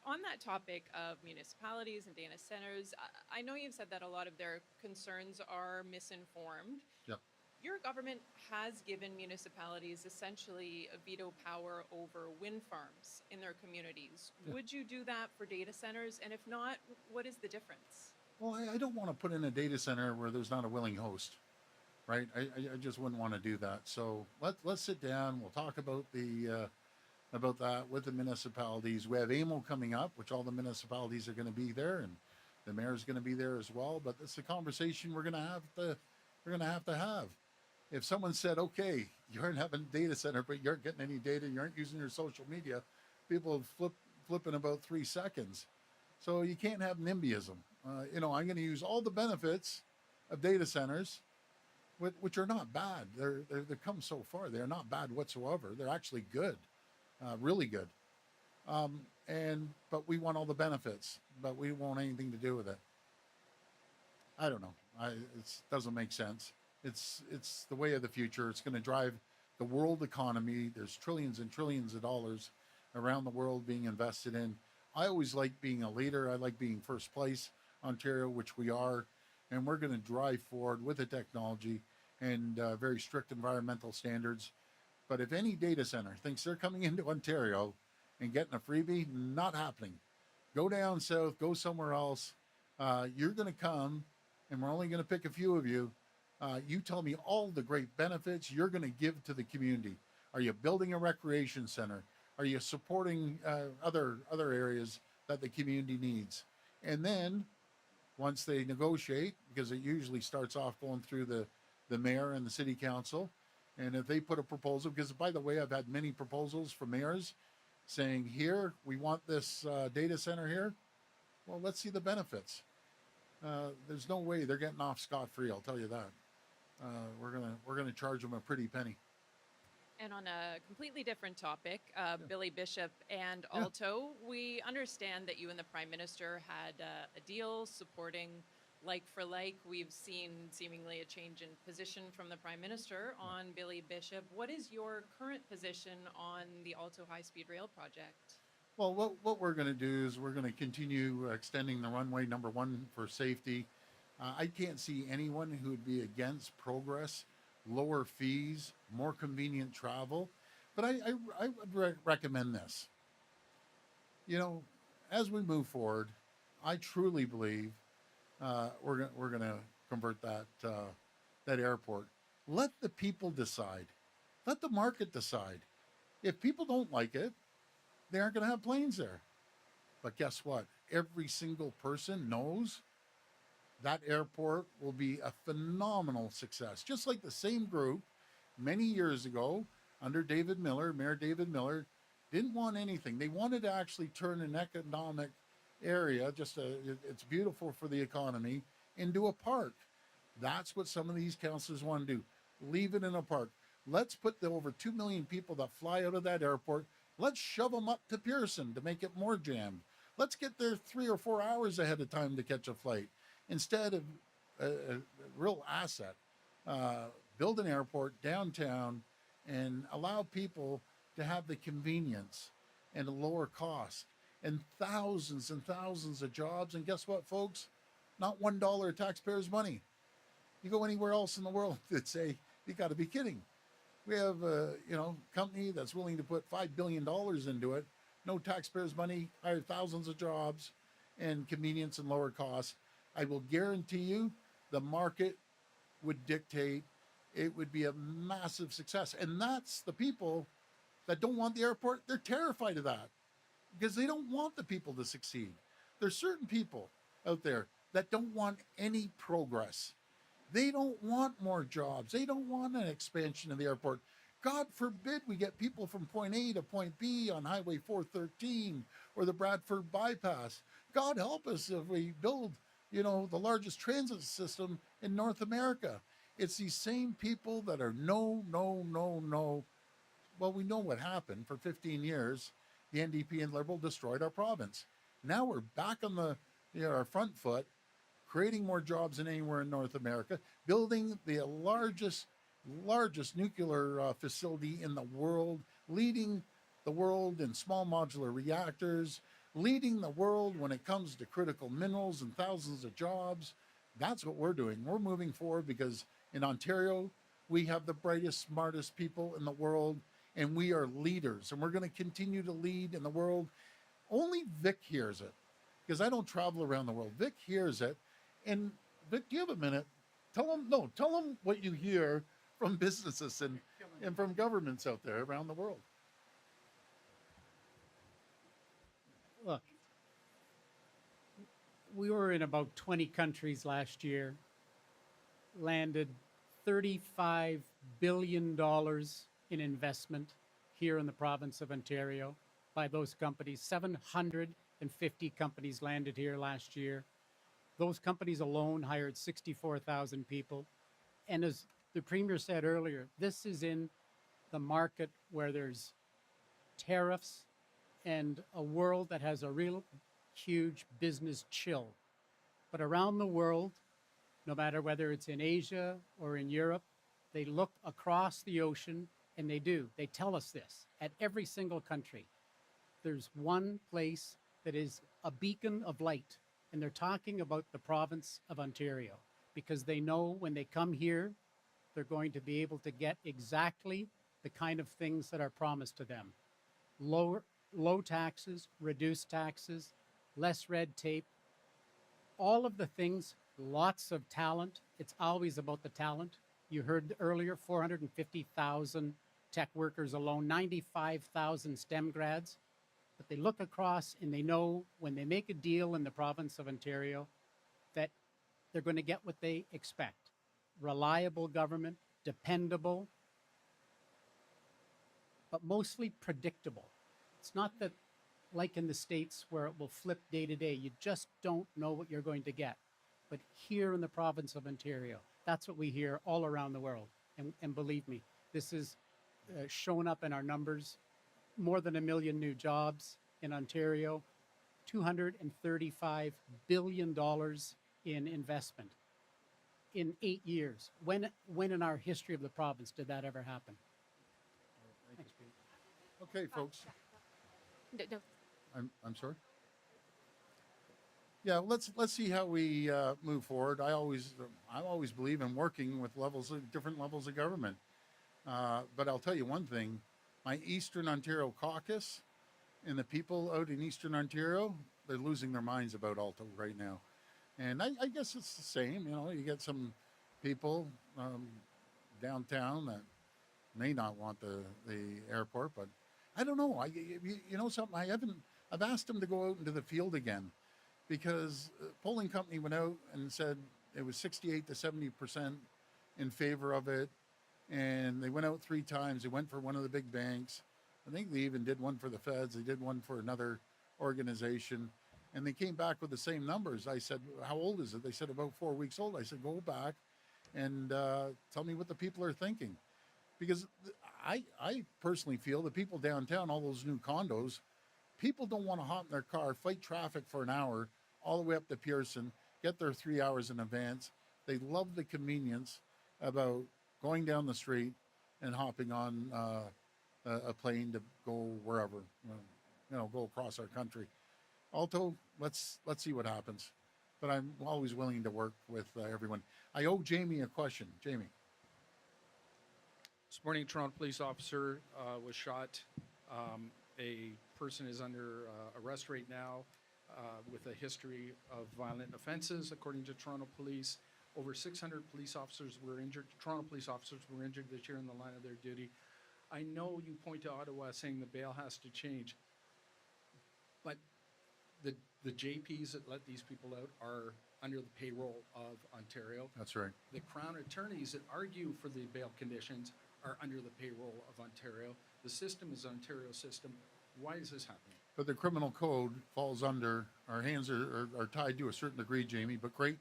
On that topic of municipalities and data centers, I know you've said that a lot of their concerns are misinformed. Yep. Your government has given municipalities essentially a veto power over wind farms in their communities. Yeah. Would you do that for data centers? And if not, what is the difference? Well, I don't want to put in a data center where there's not a willing host, right? I just wouldn't want to do that. So let's sit down. We'll talk about about that with the municipalities. We have AMO coming up, which all the municipalities are going to be there, and the mayor's going to be there as well. But it's a conversation we're going to have to have. If someone said, okay, you aren't having a data center, but you aren't getting any data, you aren't using your social media, people flip in about 3 seconds. So you can't have NIMBYism. I'm going to use all the benefits of data centers, which are not bad. They've come so far. They're not bad whatsoever. They're actually good, really good. But we want all the benefits, but we don't want anything to do with it. I don't know. It doesn't make sense. It's the way of the future. It's going to drive the world economy. There's trillions and trillions of dollars around the world being invested in. I always like being a leader. I like being first place, Ontario, which we are, and we're going to drive forward with the technology and very strict environmental standards. But if any data center thinks they're coming into Ontario and getting a freebie, not happening. Go down south, go somewhere else. You're going to come, and we're only going to pick a few of you. You tell me all the great benefits you're going to give to the community. Are you building a recreation center? Are you supporting other areas that the community needs? And then once they negotiate, because it usually starts off going through the mayor and the city council, and if they put a proposal, because by the way, I've had many proposals from mayors saying, here, we want this data center here. Well, let's see the benefits. There's no way they're getting off scot-free, I'll tell you that. We're gonna charge them a pretty penny. And on a completely different topic, Billy Bishop and Alto, we understand that you and the Prime Minister had a deal supporting like for like. We've seen seemingly a change in position from the Prime Minister on Billy Bishop. What is your current position on the Alto high-speed rail project? Well, what we're going to do is we're going to continue extending the runway, number one, for safety. I can't see anyone who would be against progress, lower fees, more convenient travel. But I would recommend this. As we move forward, I truly believe we're going to convert that airport. Let the people decide. Let the market decide. If people don't like it, they aren't going to have planes there. But guess what? Every single person knows that airport will be a phenomenal success. Just like the same group many years ago under David Miller, Mayor David Miller, didn't want anything. They wanted to actually turn an economic area, it's beautiful for the economy, into a park. That's what some of these councillors want to do. Leave it in a park. Let's put the over 2 million people that fly out of that airport, let's shove them up to Pearson to make it more jammed. Let's get there 3 or 4 hours ahead of time to catch a flight. Instead of a real asset, build an airport downtown and allow people to have the convenience and a lower cost and thousands of jobs. And guess what, folks? Not $1 of taxpayers' money. You go anywhere else in the world, they'd say, you got to be kidding. We have a company that's willing to put $5 billion into it, no taxpayers' money, hire thousands of jobs, and convenience and lower costs. I will guarantee you the market would dictate. It would be a massive success. And that's the people that don't want the airport. They're terrified of that because they don't want the people to succeed. There's certain people, out there that don't want any progress. They don't want more jobs. They don't want an expansion of the airport. God forbid we get people from point A to point B on Highway 413 or the Bradford bypass. God help us if we build, the largest transit system in North America. It's these same people that are no, no, no, no. Well, we know what happened. For 15 years, the NDP and Liberal destroyed our province. Now we're back on our front foot, creating more jobs than anywhere in North America, building the largest nuclear facility in the world, leading the world in small modular reactors, leading the world when it comes to critical minerals and thousands of jobs. That's what we're doing. We're moving forward because in Ontario, we have the brightest, smartest people in the world, and we are leaders, and we're going to continue to lead in the world. Only Vic hears it, because I don't travel around the world. Vic hears it. And Vic, do you have a minute? Tell them what you hear from businesses and from governments out there around the world. Look, we were in about 20 countries last year, landed $35 billion in investment here in the province of Ontario by those companies. 750 companies landed here last year. Those companies alone hired 64,000 people. And as the Premier said earlier, this is in the market where there's tariffs and a world that has a real huge business chill. But around the world, no matter whether it's in Asia or in Europe, they look across the ocean and they tell us this at every single country. There's one place that is a beacon of light, and they're talking about the province of Ontario, because they know when they come here, they're going to be able to get exactly the kind of things that are promised to them. Low taxes, reduced taxes, less red tape, all of the things, lots of talent. It's always about the talent. You heard earlier, 450,000 tech workers alone, 95,000 STEM grads. But they look across and they know when they make a deal in the province of Ontario that they're going to get what they expect. Reliable government, dependable, but mostly predictable. It's not that like in the States where it will flip day to day. You just don't know what you're going to get. But here in the province of Ontario, that's what we hear all around the world. And believe me, this is shown up in our numbers. More than 1 million new jobs in Ontario, $235 billion in investment in 8 years. When in our history of the province did that ever happen? Thanks, Pete. Okay, folks. No. I'm sorry. Yeah, let's see how we move forward. I always believe in working with different levels of government. But I'll tell you one thing: my Eastern Ontario caucus and the people out in Eastern Ontario, they're losing their minds about Alto right now. And I guess it's the same. You get some people downtown that may not want the airport, but I don't know. Something. I've asked them to go out into the field again, because a polling company went out and said it was 68 to 70% in favor of it. And they went out 3 times. They went for one of the big banks. I think they even did one for the feds. They did one for another organization. And they came back with the same numbers. I said, how old is it? They said about 4 weeks old. I said, go back and tell me what the people are thinking. Because I personally feel the people downtown, all those new condos, people don't want to hop in their car, fight traffic for an hour, all the way up to Pearson, get there 3 hours in advance. They love the convenience about going down the street and hopping on a plane to go wherever, go across our country. Alto, let's see what happens. But I'm always willing to work with everyone. I owe Jamie a question. Jamie. This morning, a Toronto police officer was shot. A person is under arrest right now with a history of violent offenses, according to Toronto Police. Over 600 police officers were injured. Toronto police officers were injured this year in the line of their duty. I know you point to Ottawa saying the bail has to change, but the the JPs that let these people out are under the payroll of Ontario. That's right. The Crown attorneys that argue for the bail conditions are under the payroll of Ontario. The system is Ontario system. Why is this happening? But the criminal code falls under, our hands are tied to a certain degree, Jamie, but great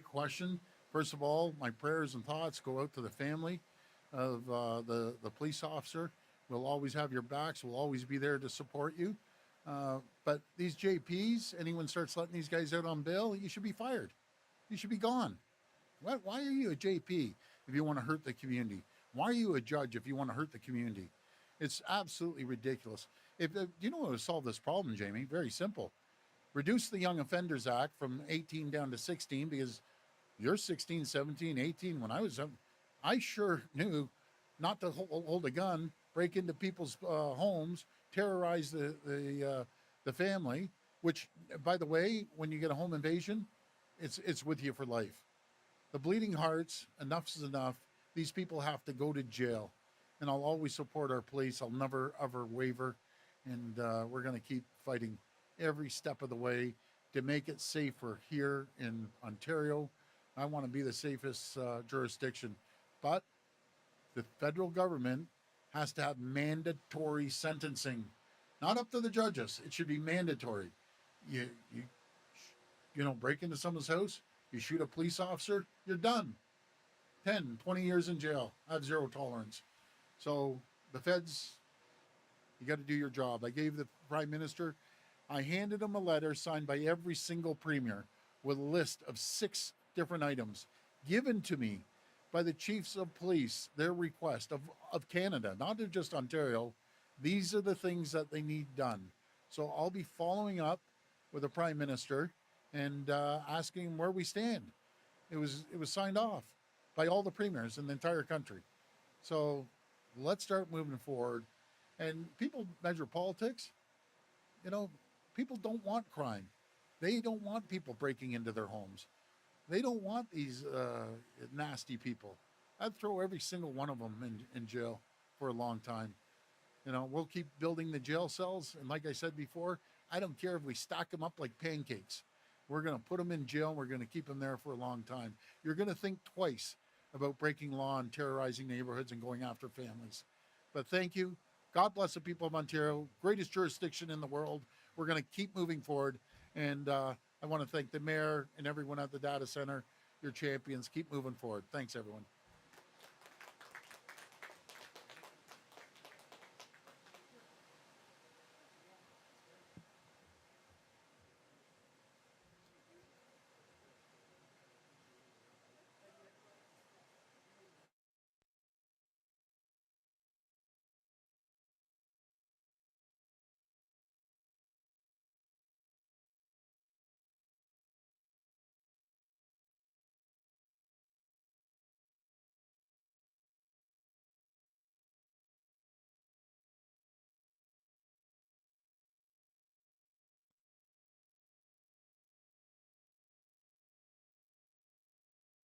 question. First of all, my prayers and thoughts go out to the family of the police officer. We'll always have your backs. We'll always be there to support you. But these JPs, anyone starts letting these guys out on bail, you should be fired. You should be gone. Why are you a JP if you want to hurt the community? Why are you a judge if you want to hurt the community? It's absolutely ridiculous. Do you know how to solve this problem, Jamie? Very simple. Reduce the Young Offenders Act from 18 down to 16, because you're 16, 17, 18. When I was young, I sure knew not to hold a gun, break into people's homes, terrorize the family, which, by the way, when you get a home invasion, it's with you for life. The bleeding hearts, enough is enough. These people have to go to jail. And I'll always support our police. I'll never, ever waver. And we're going to keep fighting every step of the way to make it safer here in Ontario. I want to be the safest jurisdiction. But the federal government has to have mandatory sentencing. Not up to the judges. It should be mandatory. You break into someone's house, you shoot a police officer, you're done. 10, 20 years in jail. I have zero tolerance. So the feds, you got to do your job. I gave the Prime Minister, I handed him a letter signed by every single premier with a list of 6 different items given to me by the chiefs of police, their request of Canada, not of just Ontario. These are the things that they need done. So I'll be following up with the Prime Minister and asking him where we stand. It was signed off by all the premiers in the entire country. So let's start moving forward. And people measure politics. People don't want crime. They don't want people breaking into their homes. They don't want these nasty people. I'd throw every single one of them in jail for a long time. We'll keep building the jail cells. And like I said before, I don't care if we stack them up like pancakes. We're going to put them in jail. And we're going to keep them there for a long time. You're going to think twice about breaking law and terrorizing neighborhoods and going after families. But thank you. God bless the people of Ontario. Greatest jurisdiction in the world. We're going to keep moving forward. And I want to thank the mayor and everyone at the data center. Your champions. Keep moving forward. Thanks, everyone.